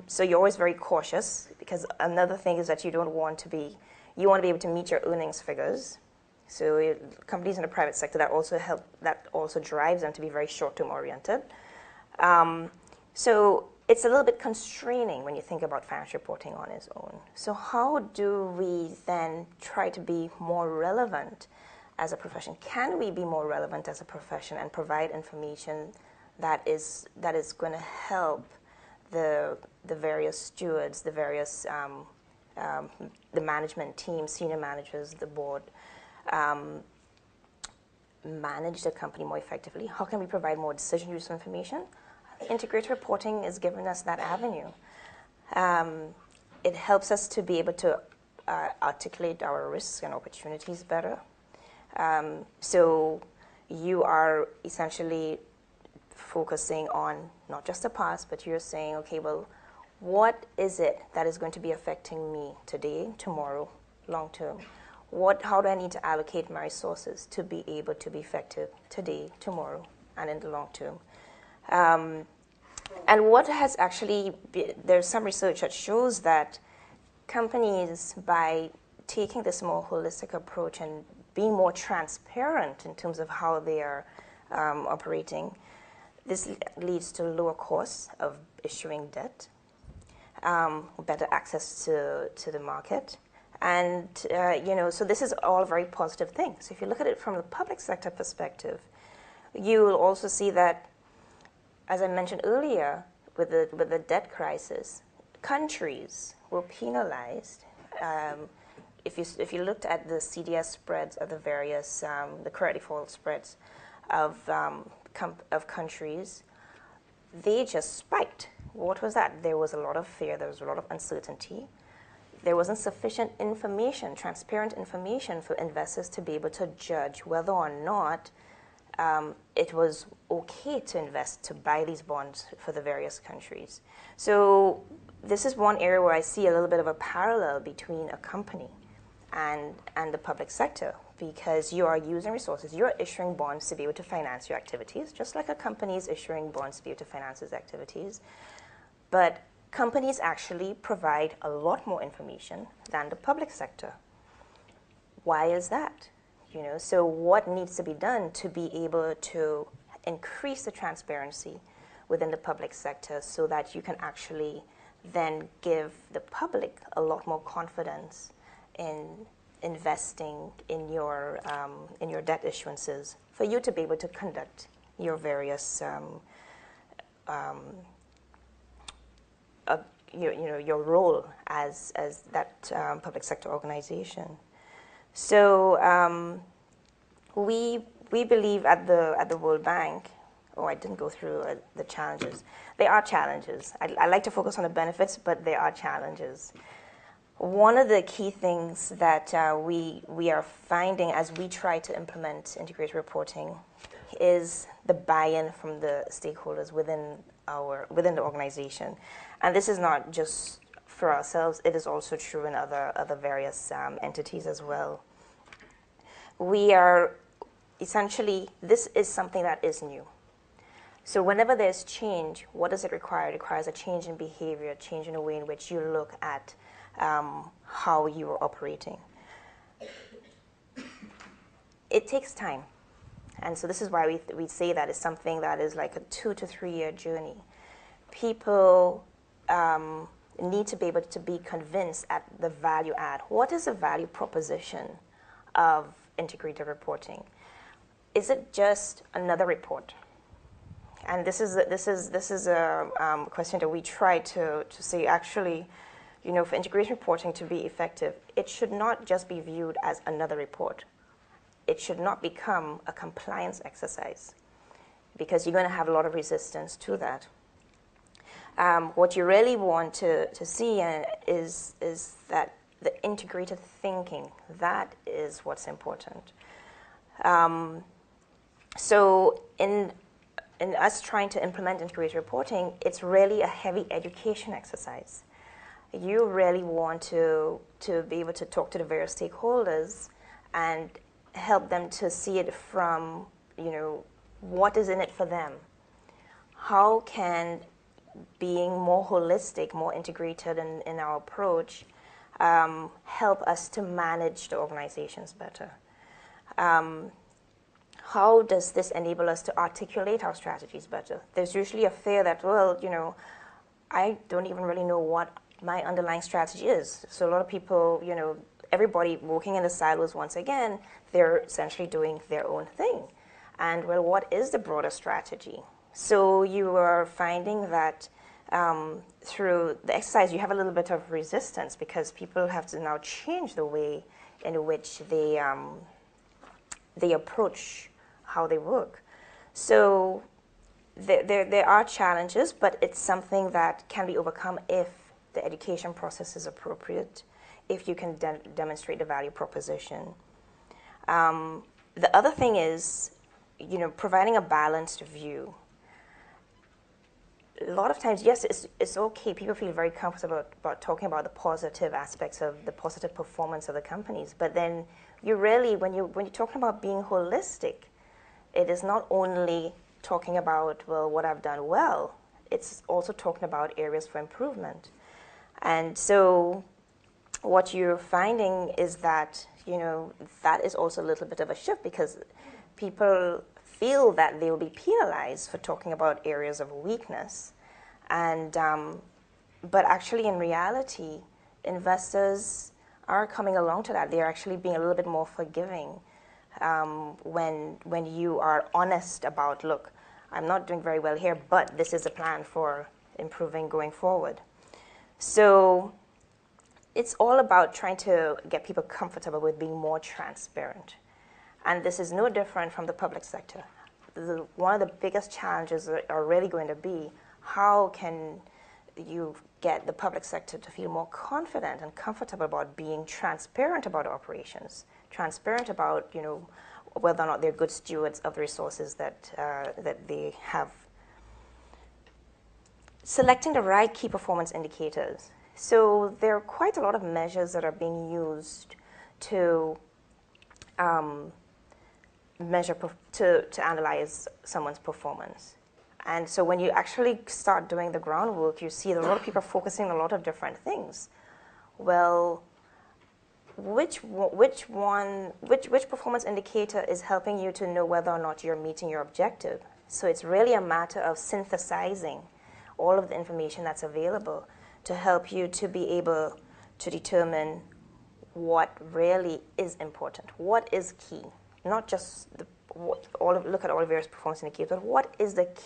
So you're always very cautious because another thing is that you don't want to be, you want to be able to meet your earnings figures. So companies in the private sector that also drives them to be very short-term oriented. So it's a little bit constraining when you think about financial reporting on its own. So how do we then try to be more relevant as a profession? Can we be more relevant as a profession and provide information that is going to help the various stewards, the various the management team, senior managers, the board, manage the company more effectively? How can we provide more decision-useful information? Integrated reporting is giving us that avenue. It helps us to be able to articulate our risks and opportunities better. So you are essentially focusing on not just the past, but you're saying, okay, well, what is it that is going to be affecting me today, tomorrow, long term? How do I need to allocate my resources to be able to be effective today, tomorrow, and in the long term? And what has actually there's some research that shows that companies, by taking this more holistic approach and being more transparent in terms of how they are operating, this leads to lower costs of issuing debt, better access to the market. And, so this is all very positive things. So if you look at it from the public sector perspective, you will also see that, as I mentioned earlier, with the debt crisis, countries were penalized. If you looked at the CDS spreads of the various, the credit default spreads of countries, they just spiked. What was that? There was a lot of fear, there was a lot of uncertainty. There wasn't sufficient information, transparent information for investors to be able to judge whether or not it was okay to invest, to buy these bonds for the various countries. So this is one area where I see a little bit of a parallel between a company and the public sector, because you are using resources, you are issuing bonds to be able to finance your activities, just like a company is issuing bonds to be able to finance its activities. But companies actually provide a lot more information than the public sector. Why is that? So what needs to be done to be able to increase the transparency within the public sector so that you can actually then give the public a lot more confidence in investing in your debt issuances for you to be able to conduct your various your role as that public sector organization. So we believe at the World Bank. Oh, I didn't go through the challenges. There are challenges. I like to focus on the benefits, but there are challenges. One of the key things that we are finding as we try to implement integrated reporting is the buy-in from the stakeholders within the organization. And this is not just for ourselves, it is also true in other various entities as well. We are essentially, this is something that is new. So whenever there's change, what does it require? It requires a change in behavior, a change in the way in which you look at how you are operating. It takes time. And so this is why we say that it's something that is like a 2 to 3 year journey. People need to be able to be convinced at the value add. What is the value proposition of integrated reporting? Is it just another report? And this is a question that we try to say, actually, for integration reporting to be effective, it should not just be viewed as another report. It should not become a compliance exercise, because you're going to have a lot of resistance to that. What you really want to see is that the integrated thinking, that is what's important. So in us trying to implement integrated reporting, it's really a heavy education exercise. You really want to be able to talk to the various stakeholders and help them to see it from, what is in it for them. How can being more holistic, more integrated in our approach, help us to manage the organizations better. How does this enable us to articulate our strategies better? There's usually a fear that, well, I don't even really know what my underlying strategy is. So a lot of people, everybody working in the silos once again, they're essentially doing their own thing. And well, what is the broader strategy? So you are finding that through the exercise, you have a little bit of resistance because people have to now change the way in which they approach how they work. So there are challenges, but it's something that can be overcome if the education process is appropriate, if you can demonstrate the value proposition. The other thing is, providing a balanced view. A lot of times, yes, it's okay. People feel very comfortable about talking about the positive aspects of the positive performance of the companies. But then you really, when you're talking about being holistic, it is not only talking about, well, what I've done well. It's also talking about areas for improvement. And so what you're finding is that, that is also a little bit of a shift because people feel that they will be penalized for talking about areas of weakness. And, but actually in reality, investors are coming along to that. They're actually being a little bit more forgiving when you are honest about, look, I'm not doing very well here, but this is a plan for improving going forward. So it's all about trying to get people comfortable with being more transparent. And this is no different from the public sector. One of the biggest challenges are really going to be how can you get the public sector to feel more confident and comfortable about being transparent about operations, transparent about whether or not they're good stewards of the resources that they have. Selecting the right key performance indicators. So there are quite a lot of measures that are being used to to analyze someone's performance. And so when you actually start doing the groundwork, you see that a lot of people are focusing on a lot of different things. Well, which performance indicator is helping you to know whether or not you're meeting your objective? So it's really a matter of synthesizing all of the information that's available to help you to be able to determine what really is important, what is key, not just look at all the various performance indicators, but what is the key